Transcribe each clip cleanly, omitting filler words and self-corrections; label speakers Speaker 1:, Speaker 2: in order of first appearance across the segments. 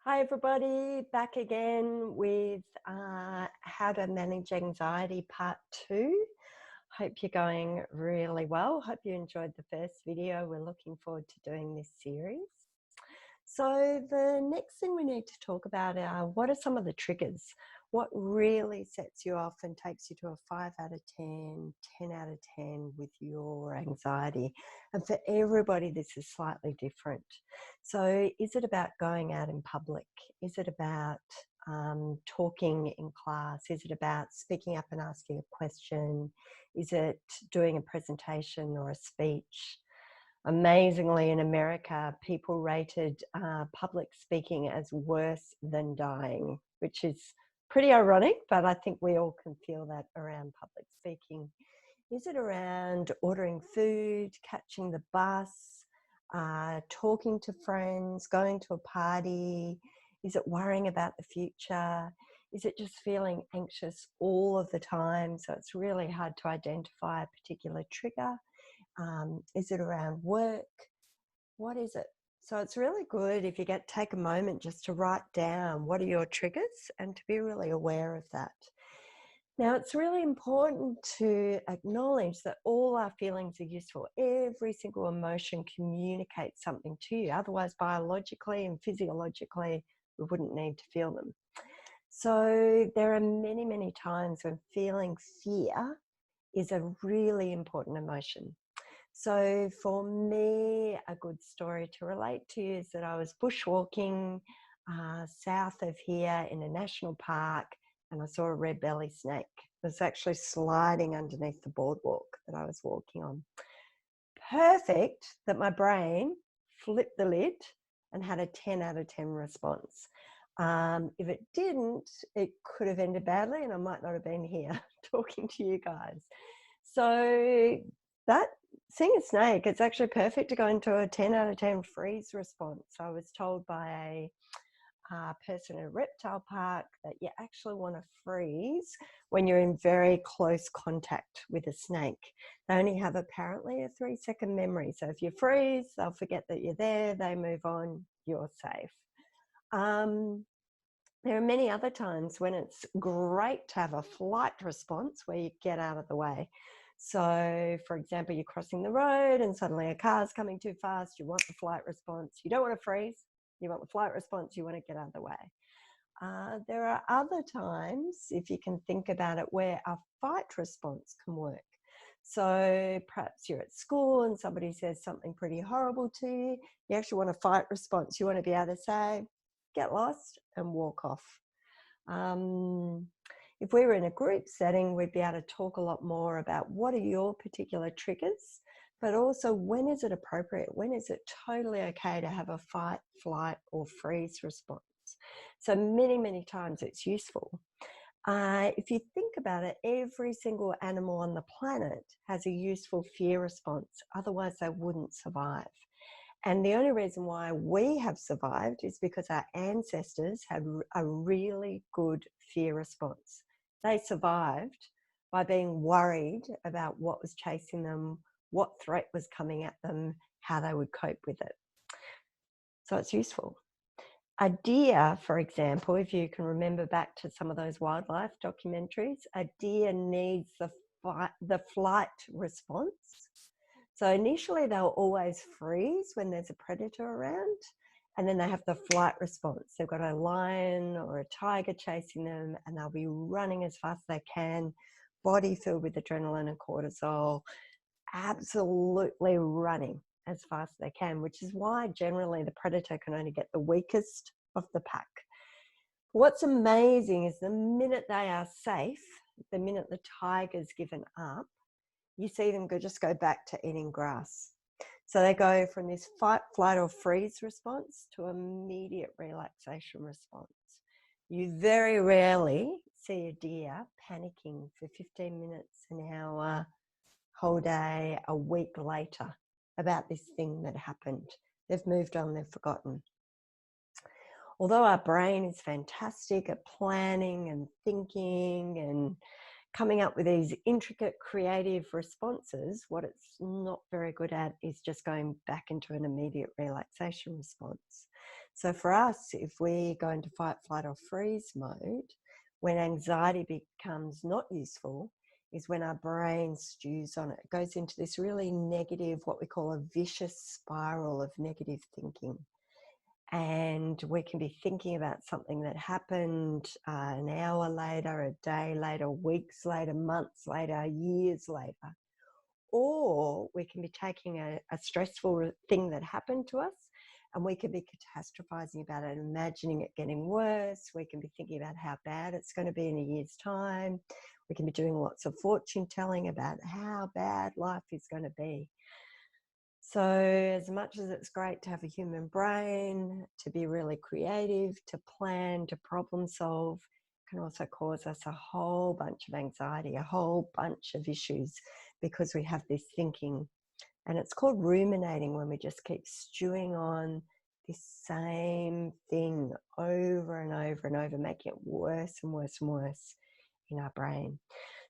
Speaker 1: Hi, everybody. Back again with How to Manage Anxiety Part 2. Hope you're going really well. Hope you enjoyed the first video. We're looking forward to doing this series. So the next thing we need to talk about are what are some of the triggers? What really sets you off and takes you to a 5 out of 10, 10 out of 10 with your anxiety? And for everybody, this is slightly different. So is it about going out in public? Is it about talking in class? Is it about speaking up and asking a question? Is it doing a presentation or a speech? Amazingly, in America, people rated public speaking as worse than dying, which is pretty ironic, but I think we all can feel that around public speaking. Is it around ordering food, catching the bus, talking to friends, going to a party? Is it worrying about the future? Is it just feeling anxious all of the time? So it's really hard to identify a particular trigger. Is it around work? What is it? So it's really good if you take a moment just to write down what are your triggers and to be really aware of that. Now, it's really important to acknowledge that all our feelings are useful. Every single emotion communicates something to you. Otherwise, biologically and physiologically, we wouldn't need to feel them. So there are many, many times when feeling fear is a really important emotion. So for me, a good story to relate to is that I was bushwalking south of here in a national park, and I saw a red belly snake. It was actually sliding underneath the boardwalk that I was walking on. Perfect that my brain flipped the lid and had a 10 out of 10 response. If it didn't, it could have ended badly and I might not have been here talking to you guys. So that seeing a snake, it's actually perfect to go into a 10 out of 10 freeze response. I was told by a person at a reptile park that you actually want to freeze when you're in very close contact with a snake. They only have apparently a 3-second memory. So if you freeze, they'll forget that you're there, they move on, you're safe. There are many other times when it's great to have a flight response where you get out of the way. So, for example, you're crossing the road and suddenly a car's coming too fast. You want the flight response. You don't want to freeze. You want the flight response. You want to get out of the way. There are other times, if you can think about it, where a fight response can work. So perhaps you're at school and somebody says something pretty horrible to you. You actually want a fight response. You want to be able to say, get lost and walk off. If we were in a group setting, we'd be able to talk a lot more about what are your particular triggers, but also when is it appropriate? When is it totally okay to have a fight, flight, or freeze response? So many, many times it's useful. If you think about it, every single animal on the planet has a useful fear response. Otherwise, they wouldn't survive. And the only reason why we have survived is because our ancestors had a really good fear response. They survived by being worried about what was chasing them, what threat was coming at them, how they would cope with it. So it's useful. A deer, for example, if you can remember back to some of those wildlife documentaries, a deer needs the flight response. So initially they'll always freeze when there's a predator around, and then they have the flight response. They've got a lion or a tiger chasing them and they'll be running as fast as they can, body filled with adrenaline and cortisol, absolutely running as fast as they can, which is why generally the predator can only get the weakest of the pack. What's amazing is the minute they are safe, the minute the tiger's given up, you see them just go back to eating grass. So they go from this fight, flight, or freeze response to immediate relaxation response. You very rarely see a deer panicking for 15 minutes, an hour, whole day, a week later about this thing that happened. They've moved on, they've forgotten. Although our brain is fantastic at planning and thinking and coming up with these intricate creative responses, what it's not very good at is just going back into an immediate relaxation response. So for us, if we go into fight, flight or freeze mode, when anxiety becomes not useful, is when our brain stews on it. It goes into this really negative, what we call a vicious spiral of negative thinking. And we can be thinking about something that happened an hour later, a day later, weeks later, months later, years later. Or we can be taking a stressful thing that happened to us, and we can be catastrophizing about it, imagining it getting worse. We can be thinking about how bad it's going to be in a year's time. We can be doing lots of fortune telling about how bad life is going to be. So as much as it's great to have a human brain, to be really creative, to plan, to problem solve, can also cause us a whole bunch of anxiety, a whole bunch of issues, because we have this thinking. And it's called ruminating, when we just keep stewing on this same thing over and over and over, making it worse and worse and worse in our brain.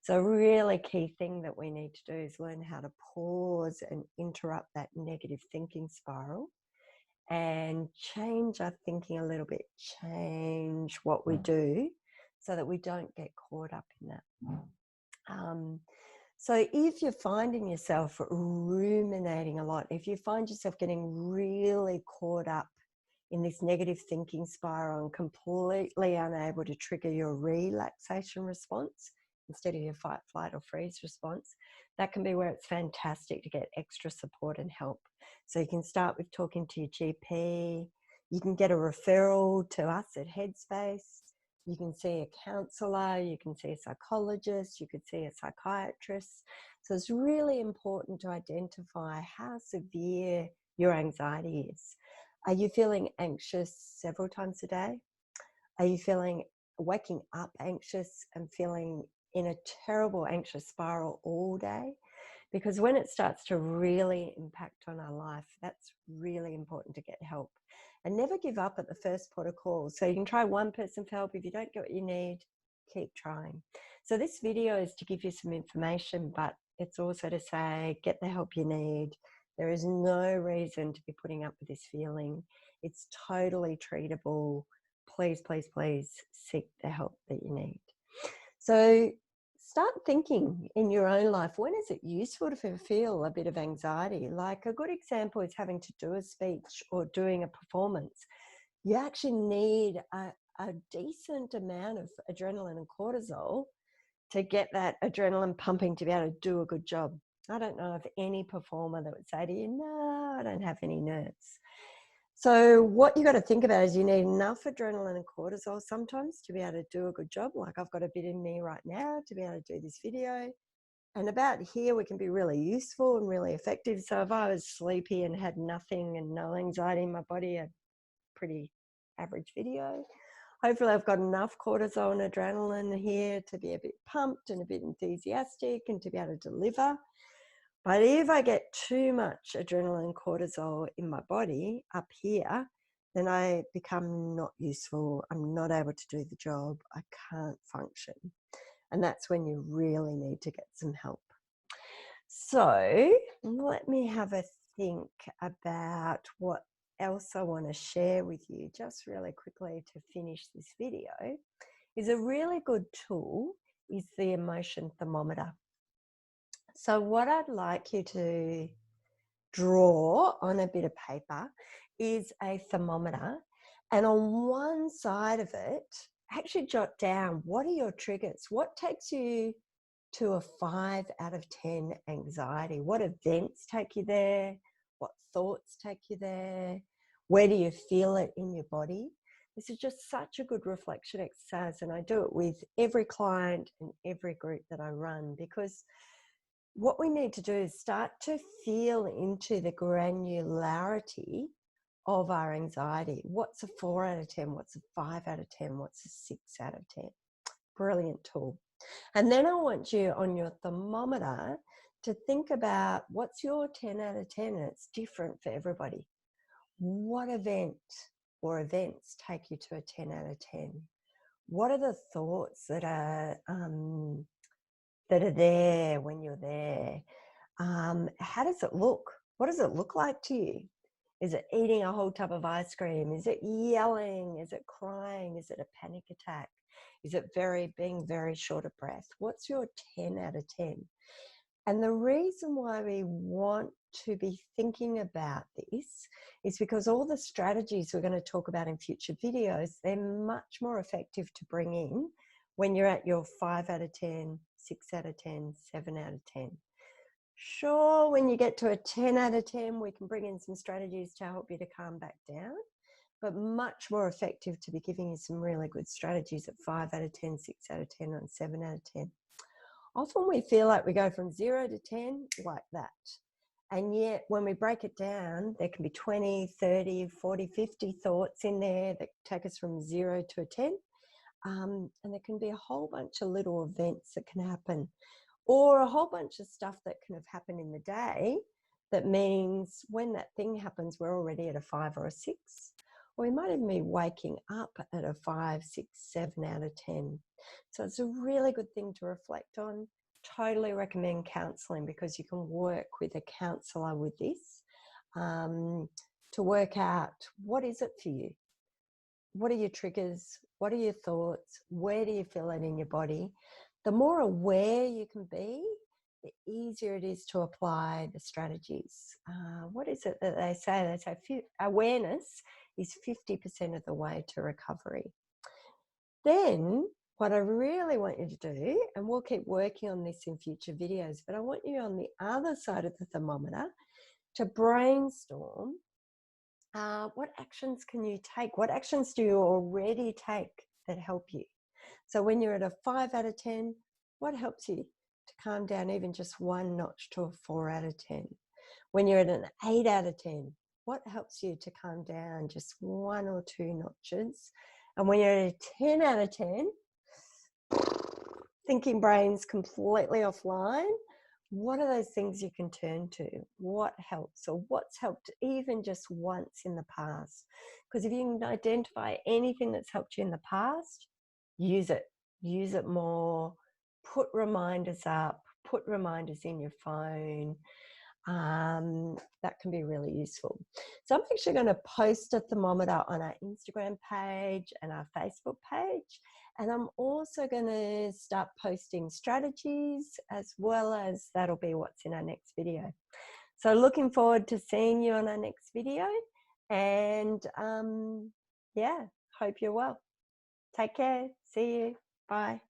Speaker 1: So a really key thing that we need to do is learn how to pause and interrupt that negative thinking spiral and change our thinking a little bit, change what we do so that we don't get caught up in that. So if you're finding yourself ruminating a lot, if you find yourself getting really caught up in this negative thinking spiral and completely unable to trigger your relaxation response instead of your fight, flight or freeze response, that can be where it's fantastic to get extra support and help. So you can start with talking to your GP. You can get a referral to us at Headspace. You can see a counsellor, you can see a psychologist, you could see a psychiatrist. So it's really important to identify how severe your anxiety is. Are you feeling anxious several times a day? Are you waking up anxious and feeling in a terrible anxious spiral all day? Because when it starts to really impact on our life, that's really important to get help. And never give up at the first port of call. So you can try one person for help. If you don't get what you need, keep trying. So this video is to give you some information, but it's also to say, get the help you need. There is no reason to be putting up with this feeling. It's totally treatable. Please, please, please seek the help that you need. So start thinking in your own life, when is it useful to feel a bit of anxiety? Like a good example is having to do a speech or doing a performance. You actually need a decent amount of adrenaline and cortisol to get that adrenaline pumping to be able to do a good job. I don't know of any performer that would say to you, no, I don't have any nerves. So what you got to think about is you need enough adrenaline and cortisol sometimes to be able to do a good job. Like I've got a bit in me right now to be able to do this video. And about here, we can be really useful and really effective. So if I was sleepy and had nothing and no anxiety in my body, a pretty average video. Hopefully I've got enough cortisol and adrenaline here to be a bit pumped and a bit enthusiastic and to be able to deliver. But if I get too much adrenaline and cortisol in my body up here, then I become not useful. I'm not able to do the job. I can't function. And that's when you really need to get some help. So let me have a think about what else I want to share with you just really quickly to finish this video. Is a really good tool is the emotion thermometer. So what I'd like you to draw on a bit of paper is a thermometer, and on one side of it, actually jot down, what are your triggers? What takes you to a 5 out of 10 anxiety? What events take you there? What thoughts take you there? Where do you feel it in your body? This is just such a good reflection exercise, and I do it with every client and every group that I run, because what we need to do is start to feel into the granularity of our anxiety. What's a 4 out of 10? What's a 5 out of 10? What's a 6 out of 10? Brilliant tool. And then I want you on your thermometer to think about what's your 10 out of 10, and it's different for everybody. What event or events take you to a 10 out of 10? What are the thoughts that are there when you're there? How does it look? What does it look like to you? Is it eating a whole tub of ice cream? Is it yelling? Is it crying? Is it a panic attack? Is it being very short of breath? What's your 10 out of 10? And the reason why we want to be thinking about this is because all the strategies we're going to talk about in future videos, they're much more effective to bring in when you're at your 5 out of 10, 6 out of 10, 7 out of 10. Sure, when you get to a 10 out of 10, we can bring in some strategies to help you to calm back down, but much more effective to be giving you some really good strategies at 5 out of 10, 6 out of 10, and 7 out of 10. Often we feel like we go from 0 to 10 like that. And yet when we break it down, there can be 20, 30, 40, 50 thoughts in there that take us from 0 to a 10. And there can be a whole bunch of little events that can happen, or a whole bunch of stuff that can have happened in the day that means when that thing happens, we're already at a 5 or a 6. Or we might even be waking up at a 5, 6, 7 out of 10. So it's a really good thing to reflect on. Totally recommend counselling, because you can work with a counsellor with this to work out, what is it for you? What are your triggers? What are your thoughts? Where do you feel it in your body? The more aware you can be, the easier it is to apply the strategies. What is it that they say? They say awareness is 50% of the way to recovery. Then what I really want you to do, and we'll keep working on this in future videos, but I want you on the other side of the thermometer to brainstorm what actions can you take? What actions do you already take that help you? So when you're at a 5 out of 10, what helps you to calm down even just one notch to a 4 out of 10? When you're at an 8 out of 10, what helps you to calm down just 1 or 2 notches? And when you're at a 10 out of 10, thinking brain's completely offline, what are those things you can turn to? What helps, or what's helped even just once in the past? Because if you can identify anything that's helped you in the past, use it. Use it more. Put reminders up. Put reminders in your phone. That can be really useful. So I'm actually going to post a thermometer on our Instagram page and our Facebook page. And I'm also going to start posting strategies, as well as that'll be what's in our next video. So looking forward to seeing you on our next video. And yeah, hope you're well. Take care. See you. Bye.